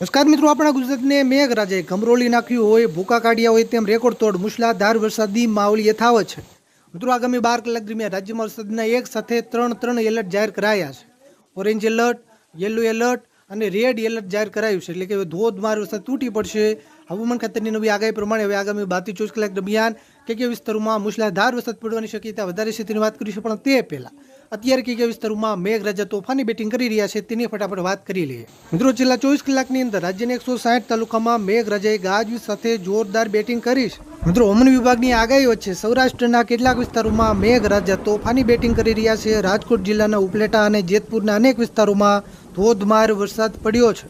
નમસ્કાર મિત્રો, આપણા ગુજરાતને મેઘરાજાએ ગમરોળી નાખ્યું હોય, ભૂકા કાઢ્યા હોય તેમ રેકોર્ડ તોડ મુશળધાર વરસાદી માહોલ યથાવત છે. મિત્રો, આગામી 12 કલાક દરમિયાન રાજ્યમાં વરસાદના એક સાથે ત્રણ એલર્ટ જાહેર કરાયા છે. ઓરેન્જ એલર્ટ, યલો એલર્ટ અને રેડ એલર્ટ જાહેર કરાયું છે. એટલે કે ધોધમાર વરસાદ તૂટી પડશે. હવામાન ખાતાની નવી આગાહી પ્રમાણે હવે આગામી 12 થી 24 કલાક દરમિયાન કયા વિસ્તારોમાં મુશળધાર વરસાદ પડવાની શક્યતા વધારે છે તેની વાત કરીશું. પણ તે પહેલા અત્યારે કયા વિસ્તારોમાં મેઘરાજા તોફાની બેટિંગ કરી રહ્યા છે તેની ફટાફટ વાત કરી લઈએ. મિત્રો, છેલ્લા 24 કલાકની અંદર રાજ્યના 160 તાલુકામાં મેઘરાજાએ ગાજવીજ સાથે જોરદાર બેટિંગ કરી છે. મિત્રો, હવામાન વિભાગની આગાહી વચ્ચે સૌરાષ્ટ્રના કેટલાક વિસ્તારોમાં મેઘરાજા તોફાની બેટિંગ કરી રહ્યા છે. રાજકોટ જિલ્લાના ઉપલેટા અને જેતપુરના અનેક વિસ્તારોમાં ધોધમાર વરસાદ પડ્યો છે.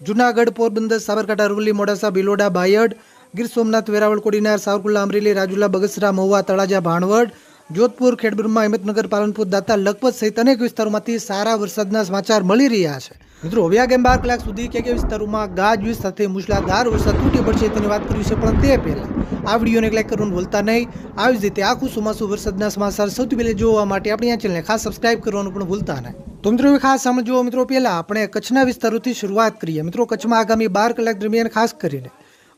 જૂનાગઢ, પોરબંદર, સાબરકાંઠા, અરવલ્લી, મોડાસા, ભિલોડા, બાયડ, ગીર સોમનાથ, વેરાવળ, કોડીનાર, સાવરકુંડલા, અમરેલી, રાજુલા, બગસરા, મહુવા, તળાજા, ભાણવડ, જોધપુર, ખેડબ્રહ્મા, હિંમતનગર, પાલનપુર, દાતા, લખપત સહિત અનેક વિસ્તારોમાંથી સારા વરસાદના સમાચાર મળી રહ્યા છે. મિત્રો, હવે આગામી 12 કલાક સુધી કયા વિસ્તારોમાં ગાજવીજ સાથે મુશળધાર વરસાદ તૂટી પડશે તેની વાત કરી છે. પણ તે પહેલા આ વિડીયોને લાઈક કરવાનું ભૂલતા નહીં. આવી જ રીતે આખું ચોમાસું વરસાદના સમાચાર સૌથી પહેલા જોવા માટે આપણી આ ચેનલને ખાસ સબસ્ક્રાઇબ કરવાનું પણ ભૂલતા નહીં. તો મિત્રો, ખાસ સમજો. મિત્રો, પહેલા આપણે કચ્છના વિસ્તારોથી શરૂઆત કરીએ. મિત્રો, કચ્છમાં આગામી 12 કલાક દરમિયાન ખાસ કરીને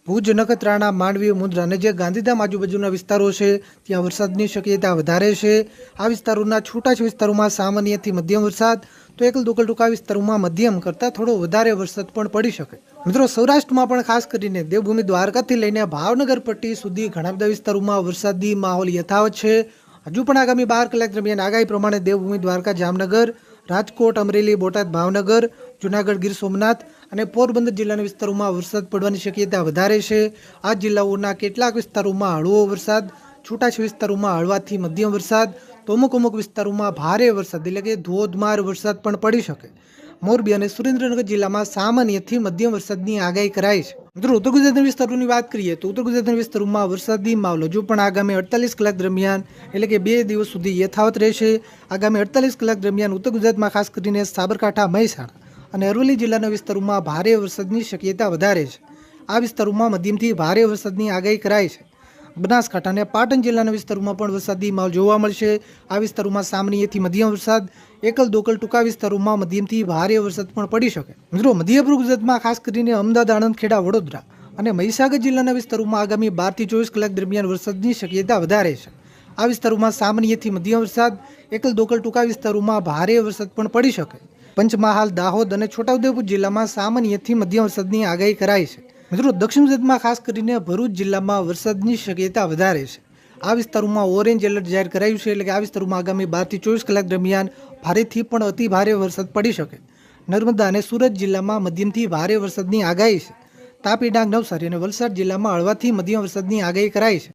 ભુજ, નખત્રાણા, માંડવી, મુન્દ્રા અને જે ગાંધીધામ આજુબાજુના વિસ્તારો છે ત્યાં વરસાદની શક્યતા વધારે છે. આ વિસ્તારોના છૂટાછવાયા વિસ્તારોમાં સામાન્યથી મધ્યમ વરસાદ, તો એકલ દોકલ ટૂંકા વિસ્તારોમાં મધ્યમ કરતાં થોડો વધારે વરસાદ પણ પડી શકે. મિત્રો, સૌરાષ્ટ્રમાં પણ ખાસ કરીને દેવભૂમિ દ્વારકાથી લઈને ભાવનગર પટ્ટી સુધી ઘણા બધા વિસ્તારોમાં વરસાદી માહોલ યથાવત છે. હજુ પણ આગામી 12 કલાક દરમિયાન આગાહી પ્રમાણે દેવભૂમિ દ્વારકા, જામનગર, રાજકોટ, અમરેલી, બોટાદ, ભાવનગર, જૂનાગઢ, ગીર સોમનાથ અને પોરબંદર જિલ્લાના વિસ્તારોમાં વરસાદ પડવાની શક્યતા વધારે છે. આ જિલ્લાઓના કેટલાક વિસ્તારોમાં હળવો વરસાદ, છૂટાછવાયા વિસ્તારોમાં હળવાથી મધ્યમ વરસાદ, તો અમુક વિસ્તારોમાં ભારે વરસાદ એટલે કે ધોધમાર વરસાદ પણ પડી શકે. મોરબી અને સુરેન્દ્રનગર જિલ્લામાં સામાન્યથી મધ્યમ વરસાદની આગાહી કરાઈ છે. મિત્રો, ઉત્તર ગુજરાતના વિસ્તારોની વાત કરીએ તો ઉત્તર ગુજરાતના વિસ્તારોમાં વરસાદી માહોલ હજુ પણ આગામી 48 કલાક દરમિયાન એટલે કે 2 દિવસ સુધી યથાવત રહેશે. આગામી 48 કલાક દરમિયાન ઉત્તર ગુજરાતમાં ખાસ કરીને સાબરકાંઠા, મહેસાણા અને અરવલ્લી જિલ્લાના વિસ્તારોમાં ભારે વરસાદની શક્યતા વધારે છે. આ વિસ્તારોમાં મધ્યમથી ભારે વરસાદની આગાહી કરાઈ છે. બનાસકાંઠા અને પાટણ જિલ્લાના વિસ્તારોમાં પણ વરસાદી માહોલ જોવા મળશે. આ વિસ્તારોમાં સામાન્યથી મધ્યમ વરસાદ, એકલ દોકલ ટૂંકા વિસ્તારોમાં મધ્યમથી ભારે વરસાદ પણ પડી શકે. મિત્રો, મધ્ય પૂર્વ ગુજરાતમાં ખાસ કરીને અમદાવાદ, આણંદ, ખેડા, વડોદરા અને મહીસાગર જિલ્લાના વિસ્તારોમાં આગામી 12 થી 24 કલાક દરમિયાન વરસાદની શક્યતા વધારે છે. આ વિસ્તારોમાં સામાન્યથી મધ્યમ વરસાદ, એકલ દોકલ ટૂંકા વિસ્તારોમાં ભારે વરસાદ પણ પડી શકે. પંચમહાલ, દાહોદ અને છોટાઉદેપુર જિલ્લામાં સામાન્યથી મધ્યમ વરસાદની આગાહી કરાઈ છે. મિત્રો, દક્ષિણ ગુજરાતમાં ખાસ કરીને ભરૂચ જિલ્લામાં વરસાદની શક્યતા વધારે છે. આ વિસ્તારોમાં ઓરેન્જ એલર્ટ જાહેર કરાયું છે. એટલે કે આ વિસ્તારોમાં આગામી 12 થી 24 કલાક દરમિયાન ભારેથી પણ અતિ ભારે વરસાદ પડી શકે. નર્મદા અને સુરત જિલ્લામાં મધ્યમથી ભારે વરસાદની આગાહી છે. તાપી, ડાંગ, નવસારી અને વલસાડ જિલ્લામાં હળવાથી મધ્યમ વરસાદની આગાહી કરાઈ છે.